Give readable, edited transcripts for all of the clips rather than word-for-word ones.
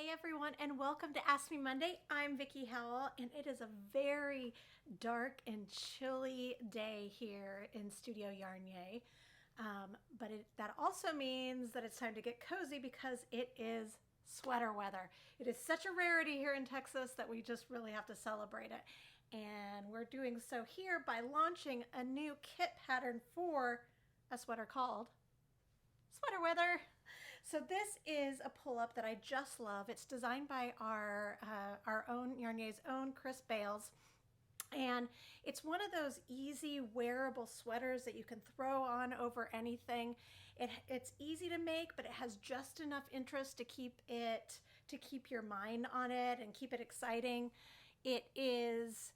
Hey everyone, and welcome to Ask Me Monday. I'm Vicki Howell, and it is a very dark and chilly day here in Studio Yarnier. That also means that it's time to get cozy because it is sweater weather. It is such a rarity here in Texas that we just really have to celebrate it. And we're doing so here by launching a new kit pattern for a sweater called Sweater Weather. So this is a pull-up that I just love. It's designed by our own Yarnier's own Chris Bales. And it's one of those easy wearable sweaters that you can throw on over anything. It's easy to make, but it has just enough interest to keep your mind on it and keep it exciting. It is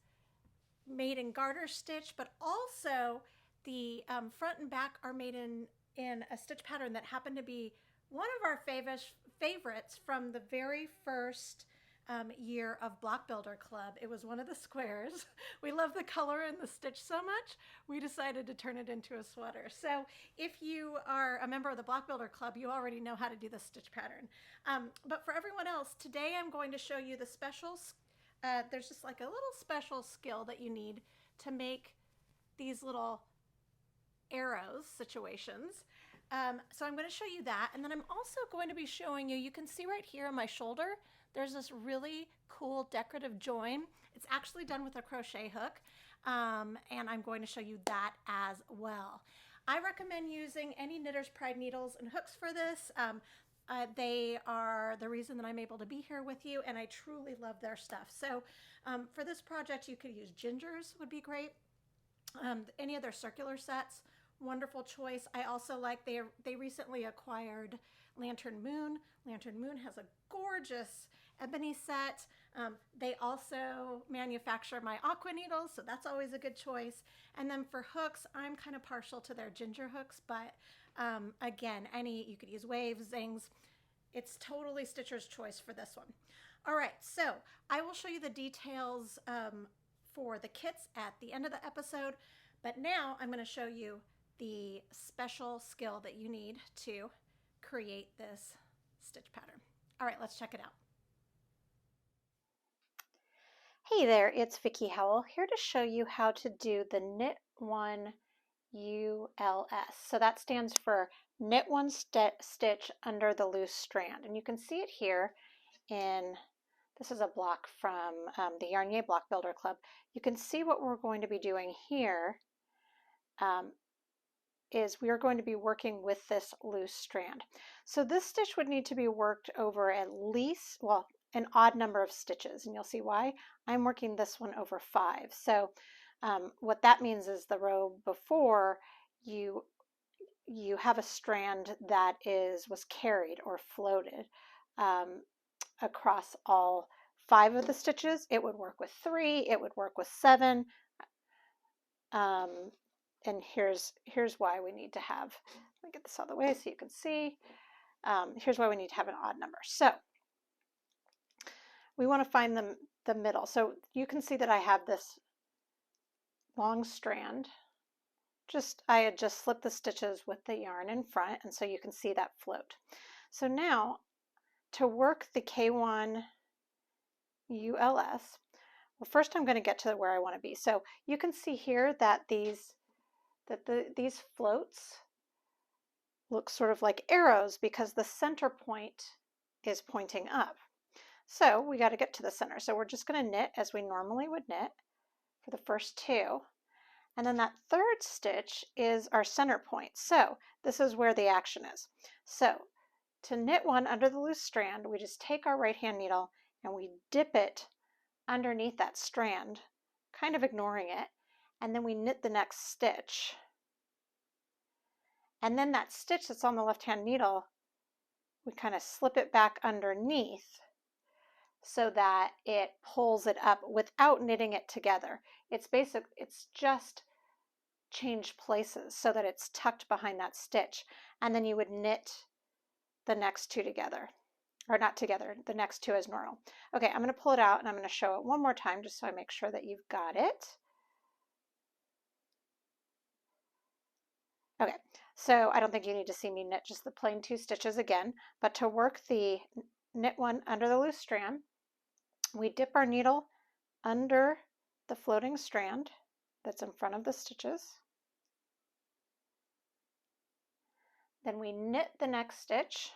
made in garter stitch, but also the front and back are made in a stitch pattern that happened to be one of our favorites from the very first year of Block Builder Club. It was one of the squares. We love the color and the stitch so much, we decided to turn it into a sweater. So if you are a member of the Block Builder Club, you already know how to do the stitch pattern. But for everyone else, today I'm going to show you the specials. There's just like a little special skill that you need to make these little arrows situations. So I'm going to show you that, and then I'm also going to be showing you can see right here on my shoulder, there's this really cool decorative join. It's actually done with a crochet hook, and I'm going to show you that as well. I recommend using any Knitter's Pride needles and hooks for this. They are the reason that I'm able to be here with you, and I truly love their stuff. So for this project, you could use gingers, would be great. Any of their circular sets, wonderful choice. I also like they recently acquired Lantern Moon. Lantern Moon has a gorgeous ebony set. They also manufacture my aqua needles, so that's always a good choice. And then for hooks, I'm kind of partial to their ginger hooks, but again, you could use waves, zings. It's totally Stitcher's choice for this one. All right, so I will show you the details for the kits at the end of the episode, but now I'm going to show you the special skill that you need to create this stitch pattern. All right, let's check it out. Hey there, it's Vicki Howell here to show you how to do the Knit One ULS. So that stands for Knit One Stitch Under the Loose Strand, and you can see it here this is a block from the Yarnier Block Builder Club. You can see what we're going to be doing here is we are going to be working with this loose strand. So this stitch would need to be worked over at least, well, an odd number of stitches, and you'll see why. I'm working this one over 5. So what that means is the row before you have a strand that was carried or floated across all 5 of the stitches. It would work with 3, it would work with 7, and here's why we need to have, let me get this out of the way so you can see. Here's why we need to have an odd number. So we want to find the middle. So you can see that I have this long strand. I had just slipped the stitches with the yarn in front, and so you can see that float. So now to work the K1 ULS, well, first I'm going to get to where I want to be. So you can see here that these floats look sort of like arrows because the center point is pointing up. So we got to get to the center. So we're just going to knit as we normally would knit for the first 2. And then that third stitch is our center point. So this is where the action is. So to knit one under the loose strand, we just take our right hand needle and we dip it underneath that strand, kind of ignoring it, and then we knit the next stitch. And then that stitch that's on the left hand needle, we kind of slip it back underneath so that it pulls it up without knitting it together. It's just change places so that it's tucked behind that stitch, and then you would knit the next 2 together, or not together, the next 2 as normal. Okay, I'm going to pull it out and I'm going to show it one more time just so I make sure that you've got it. Okay, so I don't think you need to see me knit just the plain 2 stitches again, but to work the knit one under the loose strand. We dip our needle under the floating strand that's in front of the stitches. Then we knit the next stitch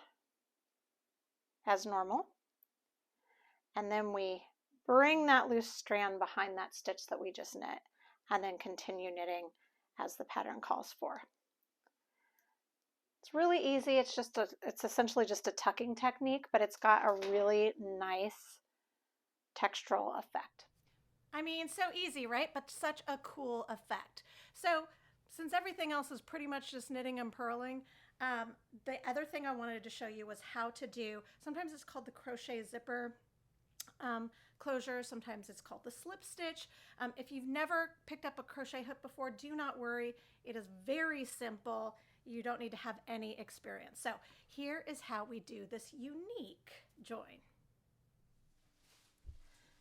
as normal, and then we bring that loose strand behind that stitch that we just knit, and then continue knitting as the pattern calls for. It's really easy. It's essentially just a tucking technique, but it's got a really nice textural effect. I mean, so easy, right? But such a cool effect. So since everything else is pretty much just knitting and purling, the other thing I wanted to show you was how to do, sometimes it's called the crochet zipper closure, sometimes it's called the slip stitch. If you've never picked up a crochet hook before, do not worry. It is very simple. You don't need to have any experience. So here is how we do this unique join.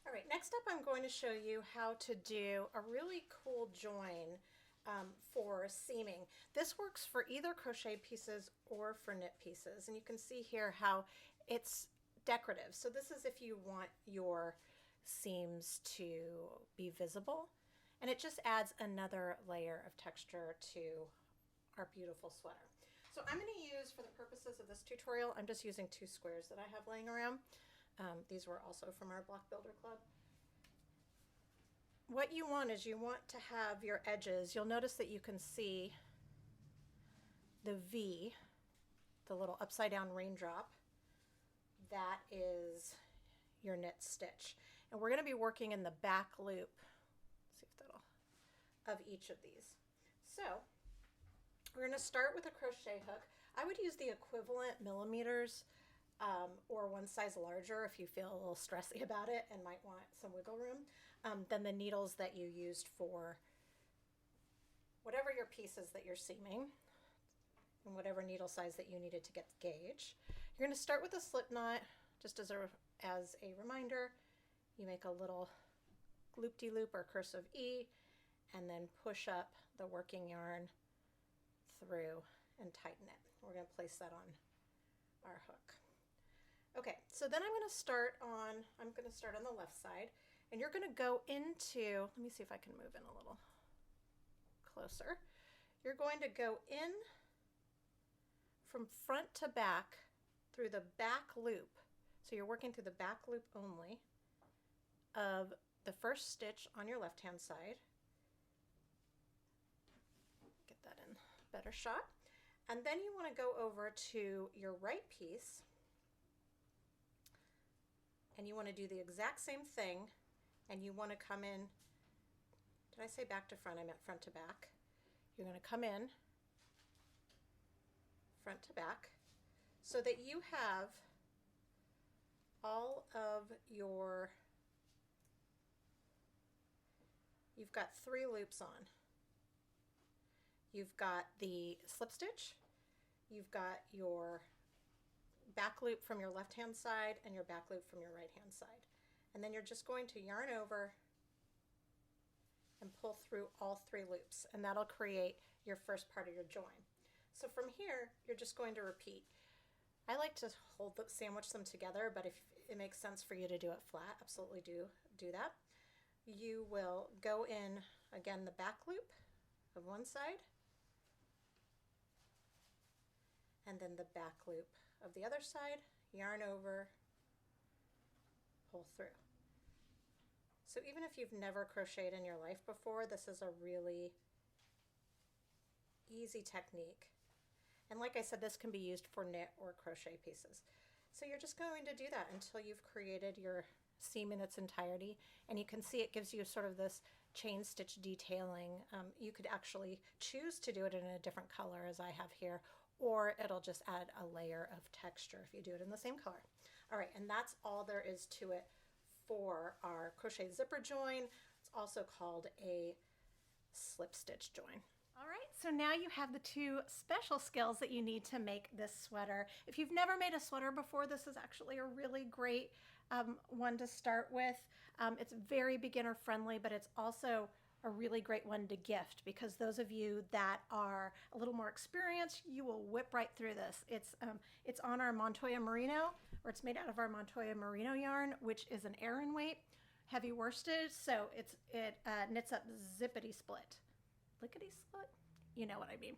All right, next up I'm going to show you how to do a really cool join for seaming. This works for either crochet pieces or for knit pieces, and you can see here how it's decorative. So this is if you want your seams to be visible, and it just adds another layer of texture to our beautiful sweater. So I'm going to use, for the purposes of this tutorial, I'm just using 2 squares that I have laying around. These were also from our Block Builder Club. What you want is you want to have your edges, you'll notice that you can see the V, the little upside down raindrop, that is your knit stitch. And we're going to be working in the back loop, let's see if that'll, of each of these. So we're going to start with a crochet hook. I would use the equivalent millimeters or one size larger if you feel a little stressy about it and might want some wiggle room, than the needles that you used for whatever your pieces that you're seaming and whatever needle size that you needed to get the gauge. You're going to start with a slip knot. Just as a reminder, you make a little loop-de-loop or cursive E and then push up the working yarn through and tighten it. We're going to place that on our hook. Okay, so then I'm going to start on the left side, and you're going to go into, let me see if I can move in a little closer. You're going to go in from front to back through the back loop. So you're working through the back loop only of the first stitch on your left-hand side. Get that in better shot. And then you want to go over to your right piece, and you want to do the exact same thing, and you want to come in, did I say back to front? I meant front to back. You're going to come in front to back so that you have all of your, you've got 3 loops on. You've got the slip stitch, you've got your back loop from your left hand side and your back loop from your right hand side. And then you're just going to yarn over and pull through all 3 loops, and that'll create your first part of your join. So from here, you're just going to repeat. I like to sandwich them together, but if it makes sense for you to do it flat, absolutely do that. You will go in, again, the back loop of one side, and then the back loop of the other side, yarn over, pull through. So even if you've never crocheted in your life before, this is a really easy technique. And like I said, this can be used for knit or crochet pieces. So you're just going to do that until you've created your seam in its entirety. And you can see it gives you sort of this chain stitch detailing. You could actually choose to do it in a different color as I have here, or it'll just add a layer of texture if you do it in the same color. All right, and that's all there is to it for our crochet zipper join. It's also called a slip stitch join. All right, so now you have the 2 special skills that you need to make this sweater. If you've never made a sweater before, this is actually a really great one to start with. It's very beginner friendly, but it's also a really great one to gift, because those of you that are a little more experienced, you will whip right through this. It's on our Montoya Merino. or it's made out of our Montoya Merino yarn, which is an Aran weight, heavy worsted, so it knits up zippity split. Lickety split? You know what I mean.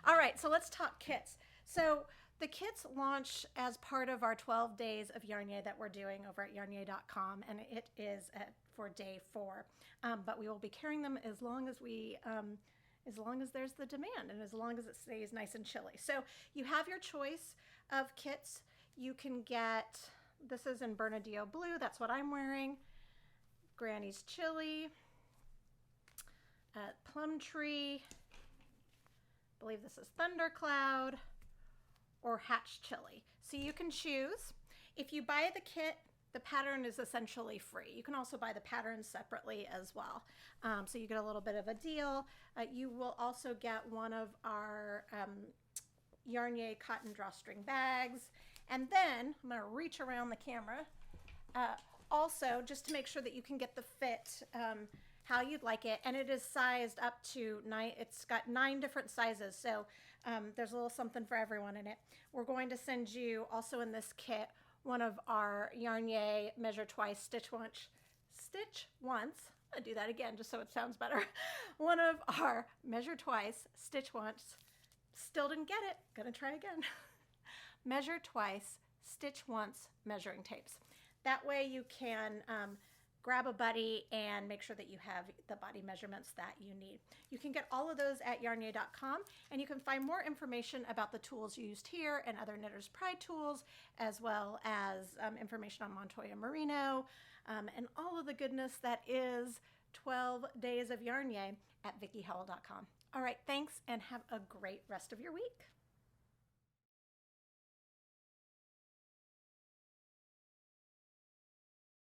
All right, so let's talk kits. So the kits launch as part of our 12 days of Yarnier that we're doing over at yarnier.com, and it is for day 4. But we will be carrying them as long as there's the demand and as long as it stays nice and chilly. So you have your choice of kits. You can get, this is in Bernardino Blue, that's what I'm wearing, Granny's Chili, Plum Tree, I believe this is Thundercloud, or Hatch Chili. So you can choose. If you buy the kit, the pattern is essentially free. You can also buy the patterns separately as well. So you get a little bit of a deal. You will also get one of our Yarnier cotton drawstring bags. And then, I'm gonna reach around the camera, also just to make sure that you can get the fit how you'd like it. And it is sized up to 9, it's got 9 different sizes. So there's a little something for everyone in it. We're going to send you also in this kit one of our Yarnier measure twice, stitch once. I'll do that again just so it sounds better. One of our measure twice, stitch once. Still didn't get it, gonna try again. Measure twice, stitch once measuring tapes. That way you can grab a buddy and make sure that you have the body measurements that you need. You can get all of those at yarnier.com, and you can find more information about the tools used here and other Knitter's Pride tools, as well as information on Montoya Merino and all of the goodness that is 12 days of Yarnier at vickyhowell.com. All right, thanks, and have a great rest of your week.